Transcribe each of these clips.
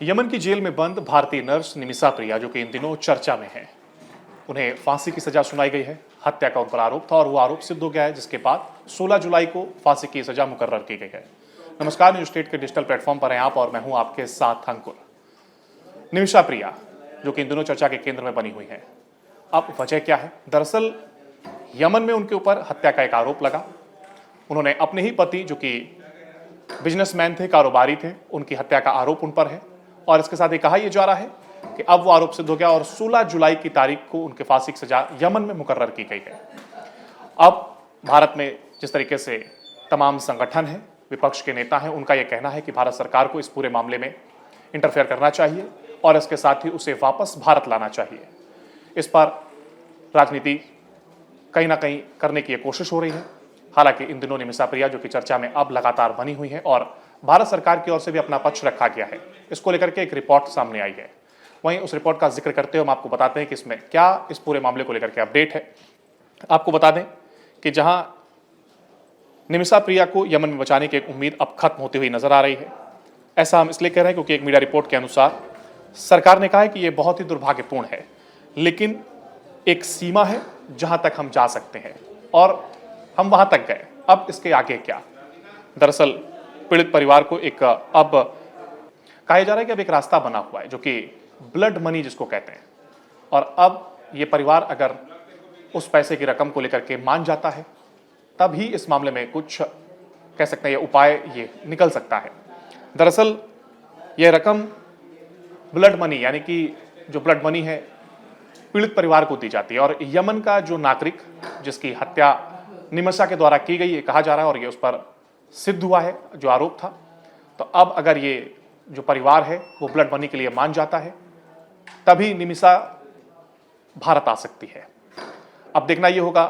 Yemen की jail में बंद भारतीय नर्स निमिषा प्रिया, जो कि इन दिनों चर्चा में है, उन्हें फांसी की सजा सुनाई गई है। हत्या का उन पर आरोप था और वो आरोप सिद्ध हो गया है, जिसके बाद 16 जुलाई को फांसी की सजा मुकर्रर की गई है। नमस्कार, न्यूज स्टेट के डिजिटल प्लेटफॉर्म पर हैं आप और मैं हूं आपके साथ अंकुर। निमिषा प्रिया, जो कि इन दिनों चर्चा के केंद्र में बनी हुई है, अब वजह क्या है? दरअसल यमन में उनके ऊपर हत्या का एक आरोप लगा। उन्होंने अपने ही पति, जो कि बिजनेसमैन थे, कारोबारी थे, उनकी हत्या का आरोप उन पर है और इसके साथ ये कहा यह जा रहा है कि अब वो आरोप सिद्ध हो गया और 16 जुलाई की तारीख को उनके फांसी की सजा यमन में मुकर्रर की गई है। अब भारत में जिस तरीके से तमाम संगठन हैं, विपक्ष के नेता हैं, उनका यह कहना है कि भारत सरकार को इस पूरे मामले में इंटरफेयर करना चाहिए और इसके साथ ही उसे वापस भारत लाना चाहिए। इस पर राजनीति कहीं ना कहीं करने की कोशिश हो रही है। हालांकि इन दिनों निमिषा प्रिया, जो कि चर्चा में अब लगातार बनी हुई है और भारत सरकार की ओर से भी अपना पक्ष रखा गया है, इसको लेकर के एक रिपोर्ट सामने आई है। वहीं उस रिपोर्ट का जिक्र करते हुए हम आपको बताते हैं कि इसमें क्या इस पूरे मामले को लेकर के अपडेट है। आपको बता दें कि जहां निमिषा प्रिया को यमन में बचाने की एक उम्मीद अब खत्म होती हुई नजर आ रही है। ऐसा हम इसलिए कह रहे हैं क्योंकि एक मीडिया रिपोर्ट के अनुसार सरकार ने कहा है कि यह बहुत ही दुर्भाग्यपूर्ण है, लेकिन एक सीमा है जहां तक हम जा सकते हैं और हम वहां तक गए। अब इसके आगे क्या? दरअसल पीड़ित परिवार को एक अब कहा जा रहा है कि अब एक रास्ता बना हुआ है, जो कि ब्लड मनी जिसको कहते हैं, और अब ये परिवार अगर उस पैसे की रकम को लेकर के मान जाता है, तभी इस मामले में कुछ कह सकते हैं ये उपाय ये निकल सकता है। दरअसल यह रकम ब्लड मनी, यानी कि जो ब्लड मनी है, पीड़ित परिवार को दी जाती है और यमन का जो नागरिक जिसकी हत्या निमिषा के द्वारा की गई, ये कहा जा रहा है और ये उस पर सिद्ध हुआ है जो आरोप था, तो अब अगर ये जो परिवार है वो ब्लड मनी के लिए मान जाता है, तभी निमिषा भारत आ सकती है। अब देखना ये होगा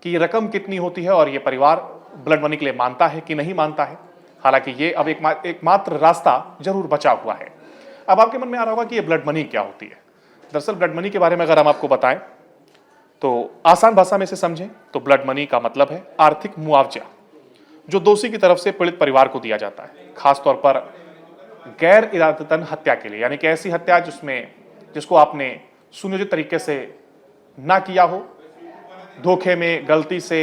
कि ये रकम कितनी होती है और ये परिवार ब्लड मनी के लिए मानता है कि नहीं मानता है। हालांकि ये अब एकमात्र रास्ता जरूर बचा हुआ है। अब आपके मन में आ रहा होगा कि ये ब्लड मनी क्या होती है। दरअसल ब्लड मनी के बारे में अगर हम आपको बताएं तो आसान भाषा में इसे समझें तो ब्लड मनी का मतलब है आर्थिक मुआवजा, जो दोषी की तरफ से पीड़ित परिवार को दिया जाता है, खासतौर पर गैर इरादतन हत्या के लिए, यानी कि ऐसी हत्या जिसको आपने सुनियोजित तरीके से ना किया हो, धोखे में गलती से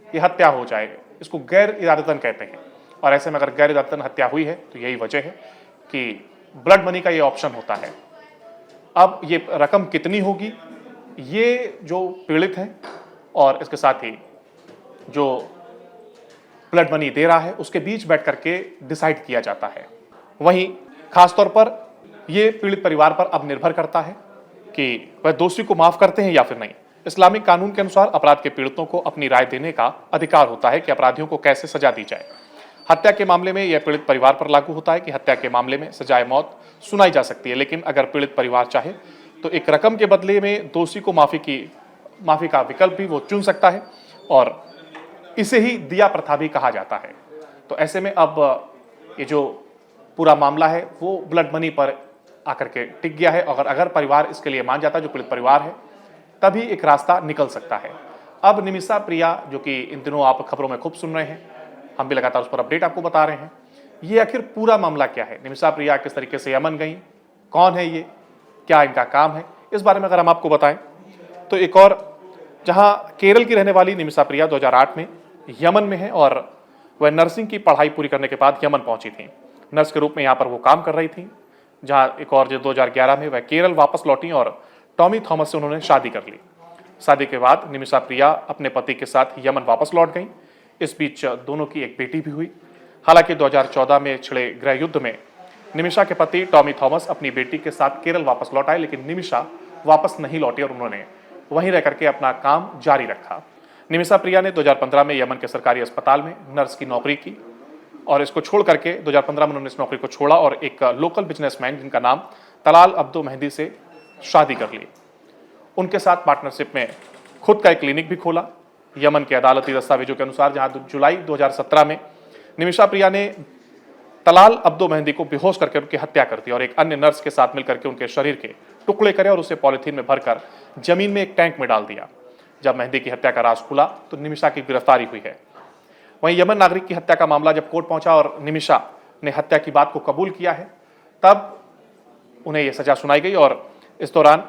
ये हत्या हो जाए, इसको गैर इरादतन कहते हैं। और ऐसे में अगर गैर इरादतन हत्या हुई है तो यही वजह है कि ब्लड मनी का ये ऑप्शन होता है। अब ये रकम कितनी होगी, ये जो पीड़ित हैं और इसके साथ ही जो ब्लड मनी दे रहा है उसके बीच बैठ करके डिसाइड किया जाता है। वहीं खासतौर पर यह पीड़ित परिवार पर अब निर्भर करता है कि वह दोषी को माफ करते हैं या फिर नहीं। इस्लामिक कानून के अनुसार अपराध के पीड़ितों को अपनी राय देने का अधिकार होता है कि अपराधियों को कैसे सजा दी जाए। हत्या के मामले में यह पीड़ित परिवार पर लागू होता है कि हत्या के मामले में सजाए मौत सुनाई जा सकती है, लेकिन अगर पीड़ित परिवार चाहे तो एक रकम के बदले में दोषी को माफी का विकल्प भी वो चुन सकता है और इसे ही दिया प्रथा भी कहा जाता है। तो ऐसे में अब ये जो पूरा मामला है वो ब्लड मनी पर आकर के टिक गया है और अगर परिवार इसके लिए मान जाता है, जो पीड़ित परिवार है, तभी एक रास्ता निकल सकता है। अब निमिषा प्रिया, जो कि इन दिनों आप खबरों में खूब सुन रहे हैं, हम भी लगातार उस पर अपडेट आपको बता रहे हैं, ये आखिर पूरा मामला क्या है? निमिषा प्रिया किस तरीके से यमन गई, कौन है ये, क्या इनका काम है, इस बारे में अगर हम आपको बताएं तो एक और जहां केरल की रहने वाली निमिषा प्रिया 2008 में यमन में है और वह नर्सिंग की पढ़ाई पूरी करने के बाद यमन पहुंची थी। नर्स के रूप में यहाँ पर वो काम कर रही थी। जहां एक और जो 2011 में वह केरल वापस लौटी और टॉमी थॉमस से उन्होंने शादी कर ली। शादी के बाद निमिषा प्रिया अपने पति के साथ यमन वापस लौट गई। इस बीच दोनों की एक बेटी भी हुई। हालांकि 2014 में छिड़े गृह युद्ध में निमिषा के पति टॉमी थॉमस अपनी बेटी के साथ केरल वापस लौट आए, लेकिन निमिषा वापस नहीं लौटी और उन्होंने वहीं रह करके अपना काम जारी रखा। निमिषा प्रिया ने 2015 में यमन के सरकारी अस्पताल में नर्स की नौकरी की और इसको छोड़ करके 2015 में उन्होंने इस नौकरी को छोड़ा और एक लोकल बिजनेसमैन जिनका नाम तलाल अब्दो मेहंदी से शादी कर ली। उनके साथ पार्टनरशिप में खुद का एक क्लिनिक भी खोला। यमन के अदालती दस्तावेजों के अनुसार जहां जुलाई 2017 में निमिषा प्रिया ने तलाल अब्दो मेहंदी को बेहोश करके उनकी हत्या कर दी और एक अन्य नर्स के साथ मिलकर के उनके शरीर के टुकड़े करे और उसे पॉलिथीन में भरकर जमीन में एक टैंक में डाल दिया। जब मेहंदी की हत्या का राज खुला तो निमिषा की गिरफ्तारी हुई है। वहीं यमन नागरिक की हत्या का मामला जब कोर्ट पहुंचा और निमिषा ने हत्या की बात को कबूल किया है, तब उन्हें यह सजा सुनाई गई और इस दौरान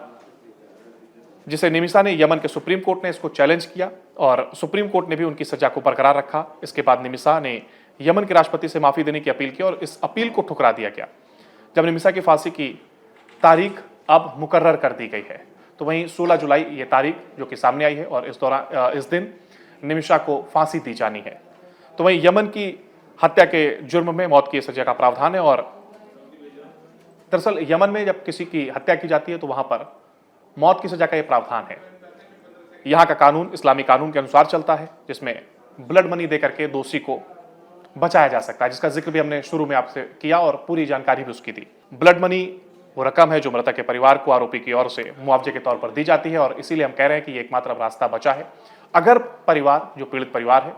जिसे निमिषा ने यमन के सुप्रीम कोर्ट ने इसको चैलेंज किया और सुप्रीम कोर्ट ने भी उनकी सजा को बरकरार रखा। इसके बाद निमिषा ने यमन के राष्ट्रपति से माफी देने की अपील की और इस अपील को ठुकरा दिया गया। जब निमिषा की फांसी की तारीख अब मुकर्रर कर दी गई है, तो वहीं 16 जुलाई ये तारीख जो कि सामने आई है और इस दिन निमिषा को फांसी दी जानी है। तो वहीं यमन की हत्या के जुर्म में मौत की सजा का प्रावधान है और दरअसल यमन में जब किसी की हत्या की जाती है तो वहां पर मौत की सजा का यह प्रावधान है। यहाँ का कानून इस्लामी कानून के अनुसार चलता है, जिसमें ब्लड मनी देकर के दोषी को बचाया जा सकता है, जिसका जिक्र भी हमने शुरू में आपसे किया और पूरी जानकारी भी उसकी दी। ब्लड मनी वो रकम है जो मृतक के परिवार को आरोपी की ओर से मुआवजे के तौर पर दी जाती है और इसीलिए हम कह रहे हैं कि ये एकमात्र रास्ता बचा है। अगर परिवार, जो पीड़ित परिवार है,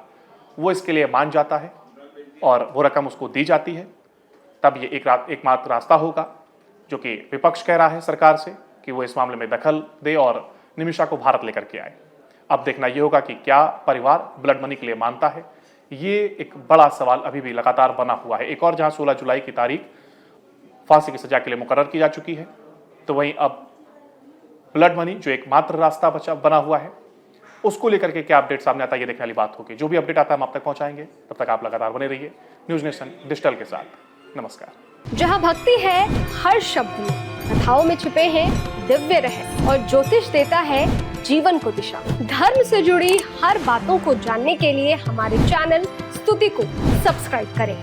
वो इसके लिए मान जाता है और वो रकम उसको दी जाती है, तब ये एकमात्र रास्ता होगा, जो कि विपक्ष कह रहा है सरकार से कि वो इस मामले में दखल दे और निमिषा को भारत लेकर के आए। अब देखना ये होगा कि क्या परिवार ब्लड मनी के लिए मानता है। ये एक बड़ा सवाल अभी भी लगातार बना हुआ है। एक और जहां 16 जुलाई की तारीख फांसी की सजा के लिए मुकर्रर की जा चुकी है, तो वहीं अब ब्लड मनी जो एकमात्र रास्ता बना हुआ है, उसको लेकर के क्या अपडेट सामने आता है, ये देखने वाली बात होगी। जो भी अपडेट आता है हम आप तक पहुंचाएंगे। तब तक आप लगातार बने रहिए न्यूज नेशन डिजिटल के साथ। नमस्कार। जहां भक्ति है हर शब्द में, कथाओं में छिपे हैं दिव्य रहस्य और ज्योतिष देता है जीवन को दिशा। धर्म से जुड़ी हर बातों को जानने के लिए हमारे चैनल स्तुति को सब्सक्राइब करें।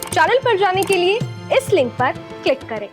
चैनल पर जाने के लिए इस लिंक पर क्लिक करें।